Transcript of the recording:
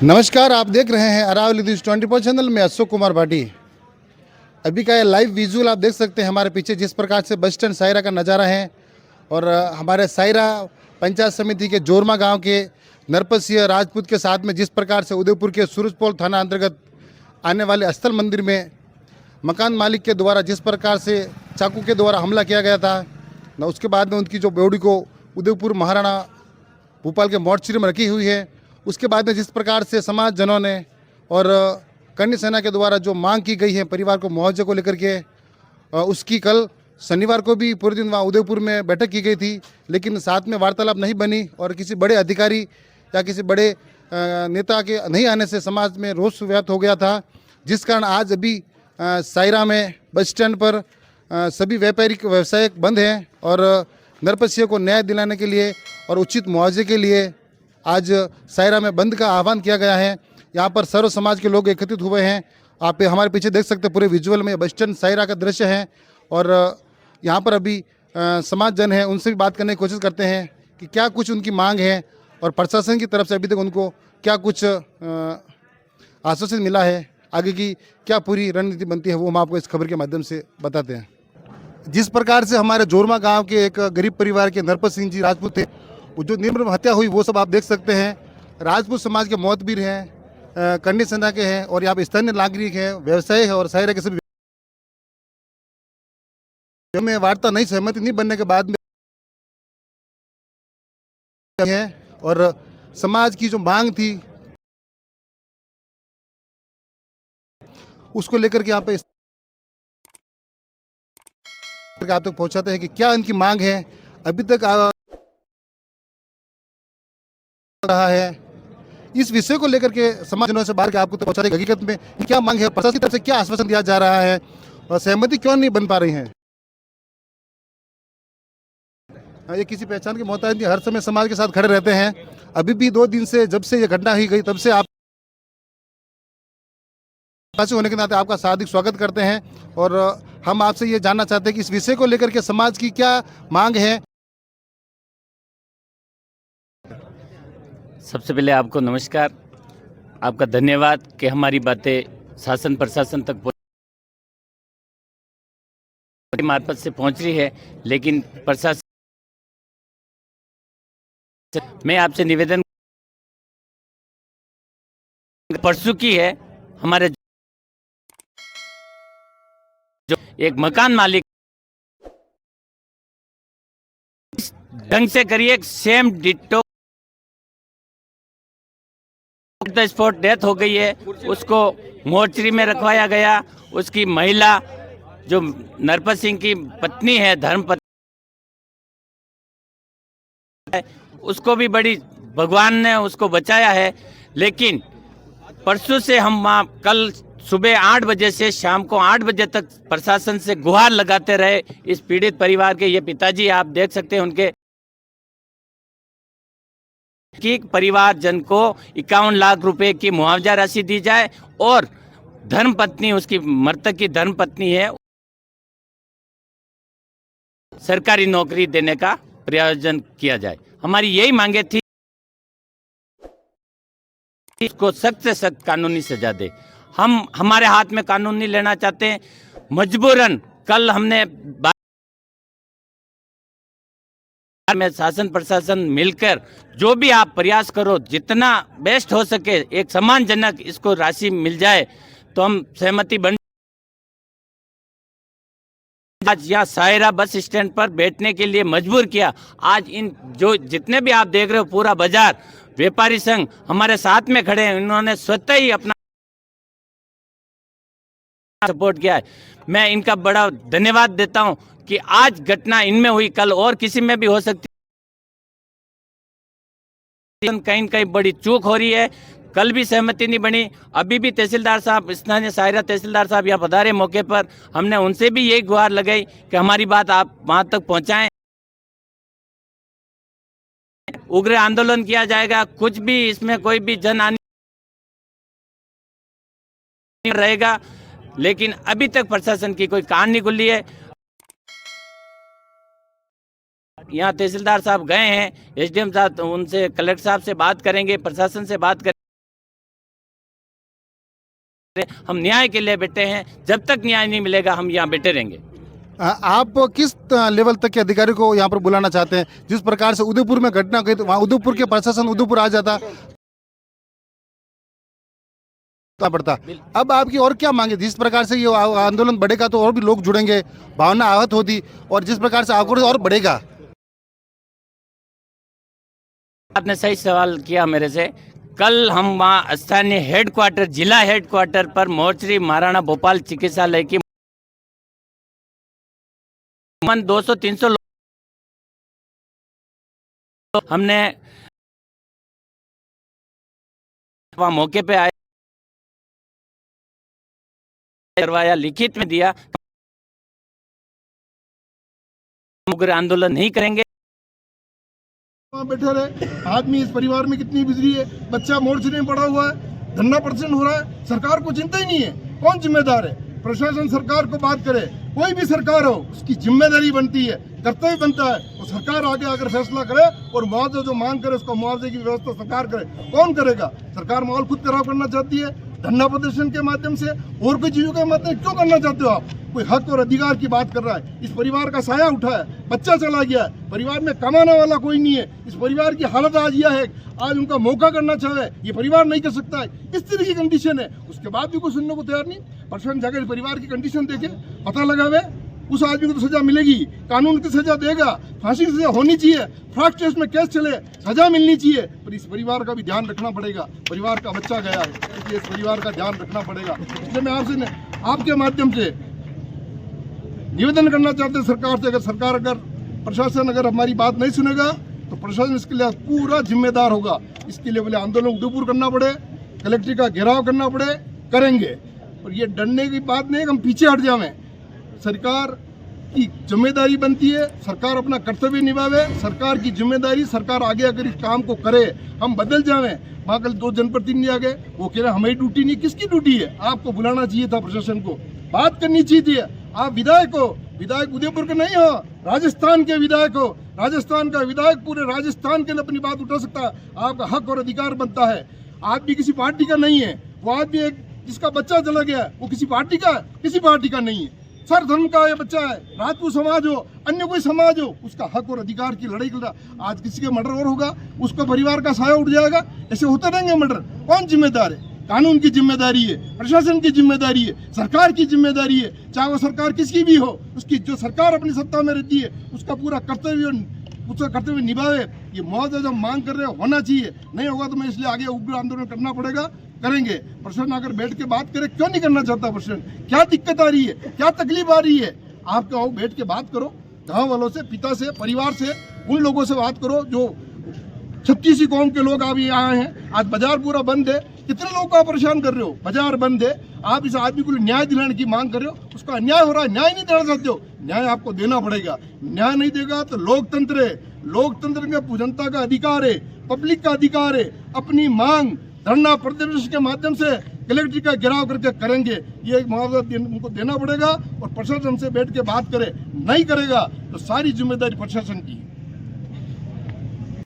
नमस्कार, आप देख रहे हैं अरावली न्यूज़ 24 चैनल में अशोक कुमार भाटी। अभी का ये लाइव विजुअल आप देख सकते हैं हमारे पीछे जिस प्रकार से बस स्टैंड सायरा का नज़ारा है। और हमारे सायरा पंचायत समिति के जोरमा गांव के नरपत सिंह राजपूत के साथ में जिस प्रकार से उदयपुर के सूरजपोल थाना अंतर्गत आने वाले स्थल मंदिर में मकान मालिक के द्वारा जिस प्रकार से चाकू के द्वारा हमला किया गया था न, उसके बाद में उनकी जो बॉडी को उदयपुर महाराणा भोपाल के मोर्चरी में रखी हुई है। उसके बाद में जिस प्रकार से समाज जनों ने और कन्या सेना के द्वारा जो मांग की गई है परिवार को मुआवजे को लेकर के, उसकी कल शनिवार को भी पूरे दिन वहाँ उदयपुर में बैठक की गई थी, लेकिन साथ में वार्तालाप नहीं बनी और किसी बड़े अधिकारी या किसी बड़े नेता के नहीं आने से समाज में रोष व्याप्त हो गया था। जिस कारण आज अभी सायरा में बस स्टैंड पर सभी व्यापारिक व्यवसाय बंद हैं और नरपत सिंह को न्याय दिलाने के लिए और उचित मुआवजे के लिए आज सायरा में बंद का आह्वान किया गया है। यहाँ पर सर्व समाज के लोग एकत्रित हुए हैं। आप हमारे पीछे देख सकते हैं पूरे विजुअल में बस स्टैंड सायरा का दृश्य है और यहाँ पर अभी समाज जन है, उनसे भी बात करने की कोशिश करते हैं कि क्या कुछ उनकी मांग है और प्रशासन की तरफ से अभी तक उनको क्या कुछ आश्वासन मिला है। आगे की क्या पूरी रणनीति बनती है वो हम आपको इस खबर के माध्यम से बताते हैं। जिस प्रकार से हमारे जोरमा गांव के एक गरीब परिवार के नरपत सिंह जी राजपूत थे, वो जो निर्मम हत्या हुई वो सब आप देख सकते हैं। राजपूत समाज के मोहतबीर हैं, कन्या सेना के हैं और यहाँ पे स्थानीय नागरिक हैं, व्यवसाय है और सायरा के सभी में वार्ता नहीं सहमति नहीं बनने के बाद में है और समाज की जो मांग थी उसको लेकर के यहाँ पे आप तक पहुंचाते हैं कि क्या इनकी मांग है। अभी तक रहा है इस विषय को लेकर के समाज जनों से बाहर के आपको तो पहुंचाने की हकीकत में क्या मांग है, प्रशासन की तरफ से क्या आश्वासन दिया जा रहा है और सहमति क्यों नहीं बन पा रही है। ये किसी पहचान के मोहताज नहीं, हर समय समाज के साथ खड़े रहते हैं। अभी भी 2 दिन से जब से ये घटना हुई गई तब से आप होने के नाते आपका हार्दिक स्वागत करते हैं और हम आपसे ये जानना चाहते हैं कि इस विषय को लेकर के समाज की क्या मांग है। सबसे पहले आपको नमस्कार, आपका धन्यवाद कि हमारी बातें शासन प्रशासन तक मार्फत से पहुंच रही है। लेकिन प्रशासन मैं आपसे निवेदन परसों की है, हमारे जो एक मकान मालिक ढंग से करिए, सेम डिट्टो स्पॉट डेथ हो गई है, उसको मोर्चरी में रखवाया गया। उसकी महिला जो नरपत सिंह की पत्नी है, धर्मपत्नी, उसको भी बड़ी भगवान ने उसको बचाया है। लेकिन परसों से हम वहाँ कल सुबह 8 बजे से शाम को 8 बजे तक प्रशासन से गुहार लगाते रहे। इस पीड़ित परिवार के ये पिताजी आप देख सकते हैं, उनके कि परिवार जन को 51 लाख रुपए की मुआवजा राशि दी जाए और धर्मपत्नी, उसकी मृतक की धर्मपत्नी है, सरकारी नौकरी देने का प्रयोजन किया जाए। हमारी यही मांगे थी, इसको सख्त से सख्त कानूनी सजा दे। हम हमारे हाथ में कानून नहीं लेना चाहते हैं, मजबूरन कल हमने में शासन प्रशासन मिलकर जो भी आप प्रयास करो, जितना बेस्ट हो सके एक सम्मानजनक इसको राशि मिल जाए तो हम सहमति बन आज यहाँ सायरा बस स्टैंड पर बैठने के लिए मजबूर किया। आज इन जो जितने भी आप देख रहे हो पूरा बाजार व्यापारी संघ हमारे साथ में खड़े हैं, इन्होंने स्वतः ही अपना सपोर्ट किया है। मैं इनका बड़ा धन्यवाद देता हूं कि आज घटना इनमें हुई, कल और किसी में भी हो सकती है। कहीं कहीं बड़ी चूक हो रही है, कल भी सहमति नहीं बनी। अभी भी तहसीलदार साहब, स्थानीय सायरा तहसीलदार साहब यहाँ पधारे मौके पर, हमने उनसे भी यही गुहार लगाई कि हमारी बात आप वहां तक पहुंचाएं। उग्र आंदोलन किया जाएगा, कुछ भी इसमें कोई भी जन हानि रहेगा, लेकिन अभी तक प्रशासन की कोई कान नहीं खुली है। यहाँ तहसीलदार साहब गए हैं, एसडीएम साहब, उनसे कलेक्टर साहब से बात करेंगे, प्रशासन से बात करेंगे। हम न्याय के लिए बैठे हैं, जब तक न्याय नहीं मिलेगा हम यहाँ बैठे रहेंगे। आप किस लेवल तक के अधिकारी को यहाँ पर बुलाना चाहते हैं? जिस प्रकार से उदयपुर में घटना गई तो वहाँ उदयपुर के प्रशासन उदयपुर आ जाता पड़ता। अब आपकी और क्या मांगे? जिस प्रकार से ये आंदोलन बढ़ेगा तो और भी लोग जुड़ेंगे, भावना आहत होती, और जिस प्रकार से आक्रोश और बढ़ेगा। आपने सही सवाल किया मेरे से। कल हम वहाँ स्थानीय हेडक्वार्टर, जिला हेडक्वार्टर पर मोर्चरी महाराणा भोपाल चिकित्सालय की 200-300 लोग हमने वहाँ मौके पे आए, करवाया, लिखित में दिया, उग्र आंदोलन नहीं करेंगे। वहाँ बैठे रहे, आदमी इस परिवार में कितनी बिजली है, बच्चा मोर्चे में पड़ा हुआ है, धरना प्रदर्शन हो रहा है, सरकार को चिंता ही नहीं है। कौन जिम्मेदार है? प्रशासन सरकार को बात करे, कोई भी सरकार हो उसकी जिम्मेदारी बनती है, कर्तव्य बनता है, और सरकार आगे आकर फैसला करे और मुआवजा जो मांग करे उसका मुआवजे की व्यवस्था सरकार करे। कौन करेगा? सरकार माहौल खुद खराब करना चाहती है, धरना प्रदर्शन के माध्यम से और कोई चीजों के माध्यम क्यों करना चाहते हो आप? कोई हक और अधिकार की बात कर रहा है, इस परिवार का साया उठा है, बच्चा चला गया है, परिवार में कमाने वाला कोई नहीं है, इस परिवार की हालत आज यह है, आज उनका मौका करना चाहे ये परिवार नहीं कर सकता है, इस तरह की कंडीशन है, उसके बाद भी कोई सुनने को तैयार नहीं। प्रशासन जाकर परिवार की कंडीशन देखे, पता लगावे, उस आदमी को तो सजा मिलेगी, कानून की सजा देगा, फांसी की सजा होनी चाहिए, फास्ट ट्रैक में केस चले, सजा मिलनी चाहिए, पर इस परिवार का भी ध्यान रखना पड़ेगा। परिवार का बच्चा गया है, इसलिए इस परिवार का ध्यान रखना पड़ेगा। इसलिए मैं आपसे, आपके माध्यम से निवेदन करना चाहते हैं सरकार से, अगर प्रशासन अगर हमारी बात नहीं सुनेगा तो प्रशासन इसके लिए पूरा जिम्मेदार होगा। इसके लिए बोले आंदोलन उदयपुर करना पड़े, कलेक्टर का घेराव करना पड़े, करेंगे। और ये डरने की बात नहीं है कि हम पीछे हट जाएं। सरकार की जिम्मेदारी बनती है, सरकार अपना कर्तव्य निभावे, सरकार की जिम्मेदारी, सरकार आगे अगर इस काम को करे, हम बदल जाएं। वहाँ कल 2 जनप्रतिनिधि आ गए, वो कह रहे हमारी ड्यूटी नहीं, किसकी ड्यूटी है? आपको बुलाना चाहिए था, प्रशासन को बात करनी चाहिए थी। आप विधायक हो, विधायक उदयपुर के नहीं हो, राजस्थान के विधायक हो, राजस्थान का विधायक पूरे राजस्थान के लिए अपनी बात उठा सकता है, आपका हक और अधिकार बनता है। आदमी किसी पार्टी का नहीं है, वो आदमी एक जिसका बच्चा चला गया है, वो किसी पार्टी का है? किसी पार्टी का नहीं है, सर धर्म का ये बच्चा है, राजपूत समाज हो, अन्य कोई समाज हो, उसका हक और अधिकार की लड़ाई कर रहा। आज किसी के मर्डर और होगा, उसका परिवार का साया उठ जाएगा, ऐसे होते रहेंगे मर्डर। कौन जिम्मेदार है? कानून की जिम्मेदारी है, प्रशासन की जिम्मेदारी है, सरकार की जिम्मेदारी है, चाहे वो सरकार किसकी भी हो, उसकी जो सरकार अपनी सत्ता में रहती है उसका पूरा कर्तव्य निभावे। ये मुआवजा जब मांग कर रहे होना चाहिए, नहीं होगा तो मैं इसलिए आगे उग्र आंदोलन करना पड़ेगा, करेंगे। प्रशासन अगर बैठ के बात करे, क्यों नहीं करना चाहता प्रशासन? क्या दिक्कत आ रही है, क्या तकलीफ आ रही है? आप आओ बैठ के बात करो, गाँव वालों से, पिता से, परिवार से, उन लोगों से बात करो जो 36 कौम के लोग आप यहाँ आए हैं। आज बाजार पूरा बंद है, कितने लोगों को आप परेशान कर रहे हो? बाजार बंद है, आप इस आदमी को न्याय दिलाने की मांग कर रहे हो, उसका अन्याय हो रहा है, न्याय नहीं देना चाहते हो, न्याय आपको देना पड़ेगा। न्याय नहीं देगा तो लोकतंत्र है, लोकतंत्र का जनता का अधिकार है, पब्लिक का अधिकार है, अपनी मांग धरना प्रदर्शन के माध्यम से कलेक्टर का घेराव करके करेंगे। ये एक मुआवजा उनको देना पड़ेगा और प्रशासन से बैठ के बात करे, नहीं करेगा तो सारी जिम्मेदारी प्रशासन की है।